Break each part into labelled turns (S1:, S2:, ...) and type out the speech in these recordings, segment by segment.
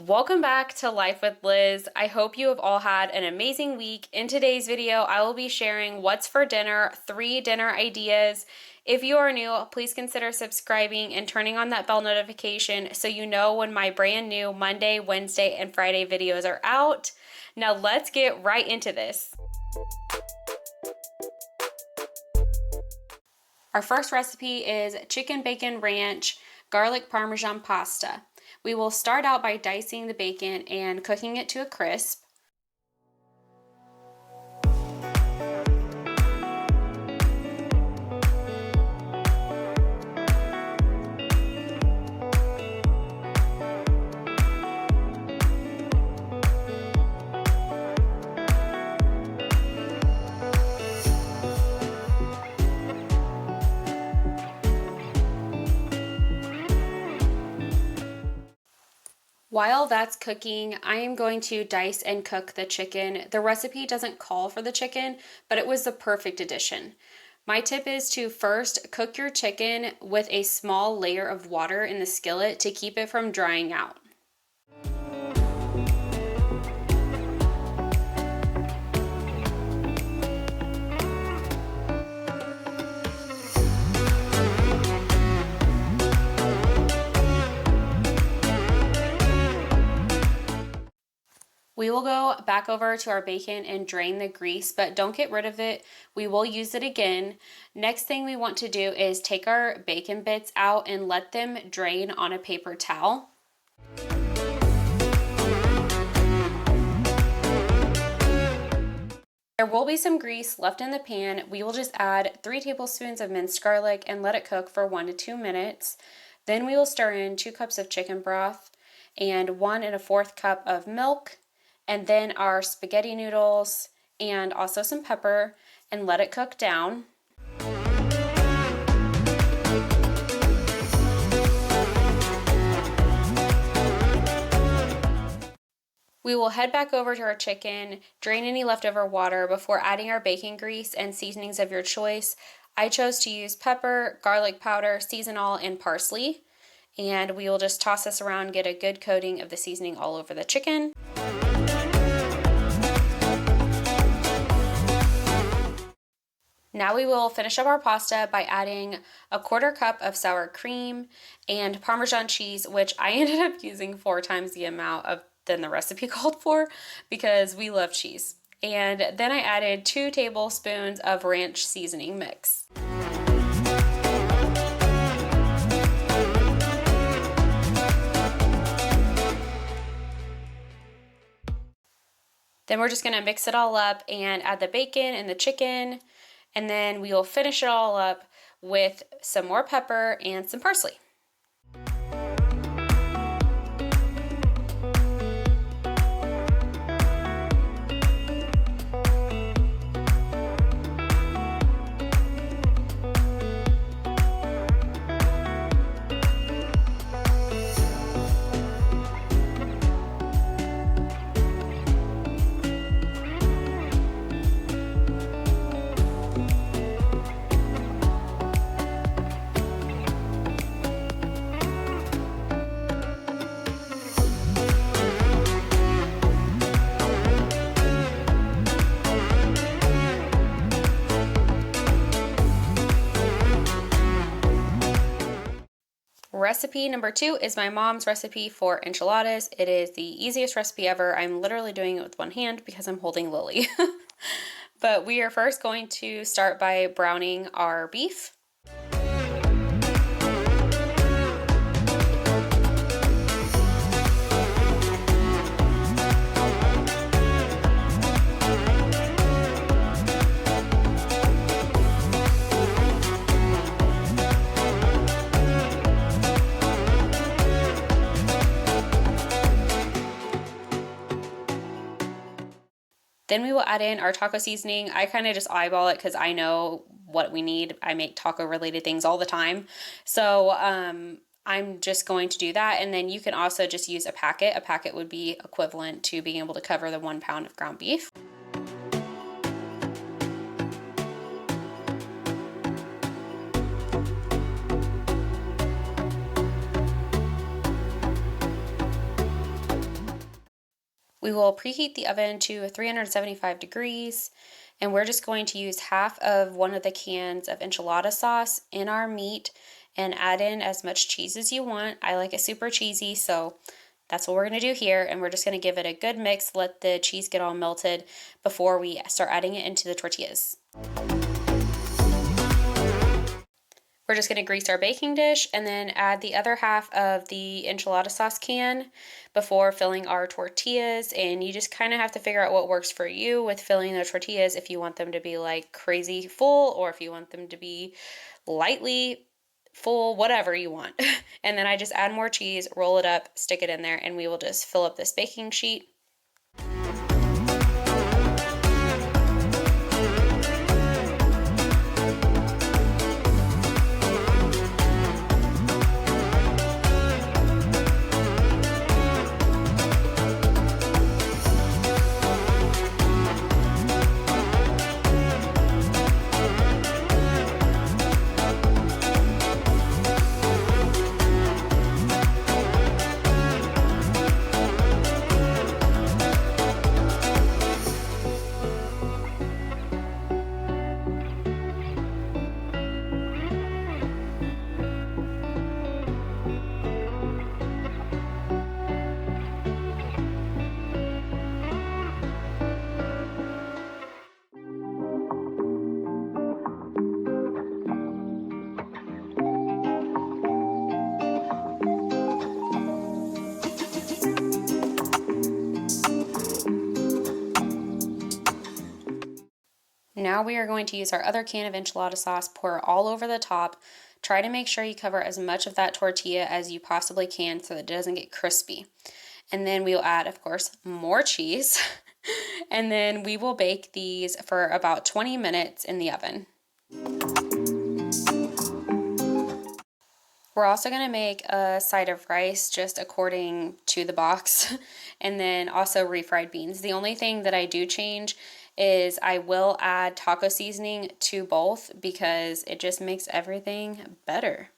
S1: Welcome back to Life with Liz. I hope you have all had an amazing week. In today's video, I will be sharing what's for dinner, 3 dinner ideas. If you are new, please consider subscribing and turning on that bell notification so you know when my brand new Monday, Wednesday, and Friday videos are out. Now let's get right into this. Our first recipe is chicken bacon ranch garlic parmesan pasta. We will start out by dicing the bacon and cooking it to a crisp. While that's cooking, I am going to dice and cook the chicken. The recipe doesn't call for the chicken, but it was the perfect addition. My tip is to first cook your chicken with a small layer of water in the skillet to keep it from drying out. We will go back over to our bacon and drain the grease, but don't get rid of it. We will use it again. Next thing we want to do is take our bacon bits out and let them drain on a paper towel. There will be some grease left in the pan. We will just add 3 tablespoons of minced garlic and let it cook for 1 to 2 minutes. Then we will stir in 2 cups of chicken broth and 1 1/4 cup of milk, and then our spaghetti noodles and also some pepper, and let it cook down. We will head back over to our chicken, drain any leftover water before adding our bacon grease and seasonings of your choice. I chose to use pepper, garlic powder, seasonal, and parsley. And we will just toss this around, get a good coating of the seasoning all over the chicken. Now we will finish up our pasta by adding a 1/4 cup of sour cream and Parmesan cheese, which I ended up using 4 times the amount than the recipe called for because we love cheese. And then I added 2 tablespoons of ranch seasoning mix. Then we're just gonna mix it all up and add the bacon and the chicken. And then we will finish it all up with some more pepper and some parsley. Recipe number 2 is my mom's recipe for enchiladas. It is the easiest recipe ever. I'm literally doing it with one hand because I'm holding Lily. But we are first going to start by browning our beef. Then we will add in our taco seasoning. I kind of just eyeball it because I know what we need. I make taco related things all the time. So I'm just going to do that. And then you can also just use a packet. A packet would be equivalent to being able to cover the 1 pound of ground beef. We will preheat the oven to 375 degrees, and we're just going to use half of one of the cans of enchilada sauce in our meat and add in as much cheese as you want. I like it super cheesy, so that's what we're going to do here, and we're just going to give it a good mix, let the cheese get all melted before we start adding it into the tortillas. We're just going to grease our baking dish and then add the other half of the enchilada sauce can before filling our tortillas. And you just kind of have to figure out what works for you with filling the tortillas, if you want them to be like crazy full or if you want them to be lightly full, whatever you want. And then I just add more cheese, roll it up, stick it in there, and we will just fill up this baking sheet. Now we are going to use our other can of enchilada sauce, pour it all over the top. Try to make sure you cover as much of that tortilla as you possibly can so that it doesn't get crispy. And then we'll add, of course, more cheese. And then we will bake these for about 20 minutes in the oven. We're also going to make a side of rice just according to the box, and then also refried beans. The only thing that I do change is I will add taco seasoning to both because it just makes everything better.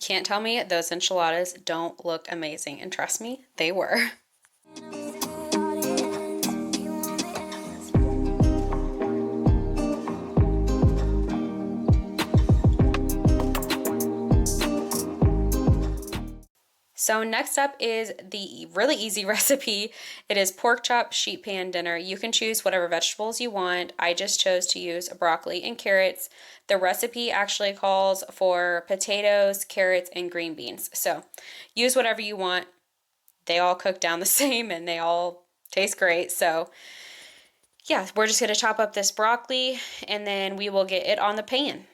S1: Can't tell me those enchiladas don't look amazing, and trust me, they were. So next up is the really easy recipe. It is pork chop sheet pan dinner. You can choose whatever vegetables you want. I just chose to use broccoli and carrots. The recipe actually calls for potatoes, carrots, and green beans. So use whatever you want. They all cook down the same and they all taste great. So yeah, we're just going to chop up this broccoli and then we will get it on the pan.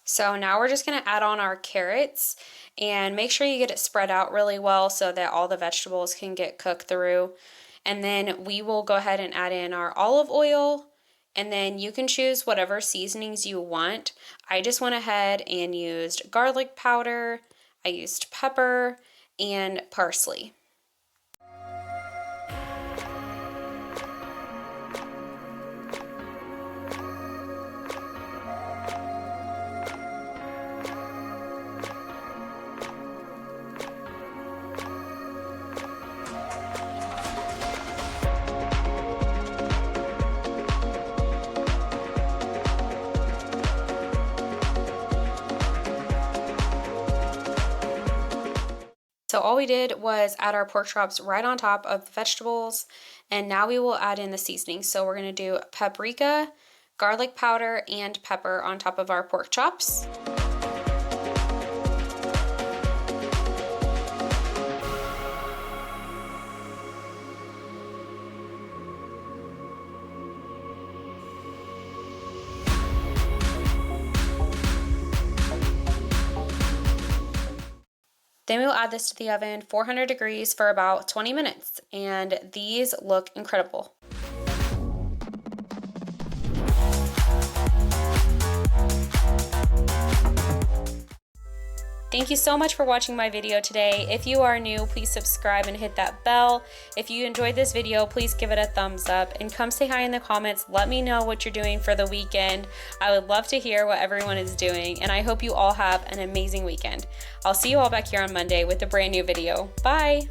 S1: So now we're just going to add on our carrots and make sure you get it spread out really well so that all the vegetables can get cooked through. And then we will go ahead and add in our olive oil, and then you can choose whatever seasonings you want. I just went ahead and used garlic powder, I used pepper, and parsley. So all we did was add our pork chops right on top of the vegetables, and now we will add in the seasoning. So we're going to do paprika, garlic powder, and pepper on top of our pork chops. Then we will add this to the oven, 400 degrees for about 20 minutes, and these look incredible. Thank you so much for watching my video today. If you are new, please subscribe and hit that bell. If you enjoyed this video, please give it a thumbs up and come say hi in the comments. Let me know what you're doing for the weekend. I would love to hear what everyone is doing, and I hope you all have an amazing weekend. I'll see you all back here on Monday with a brand new video. Bye!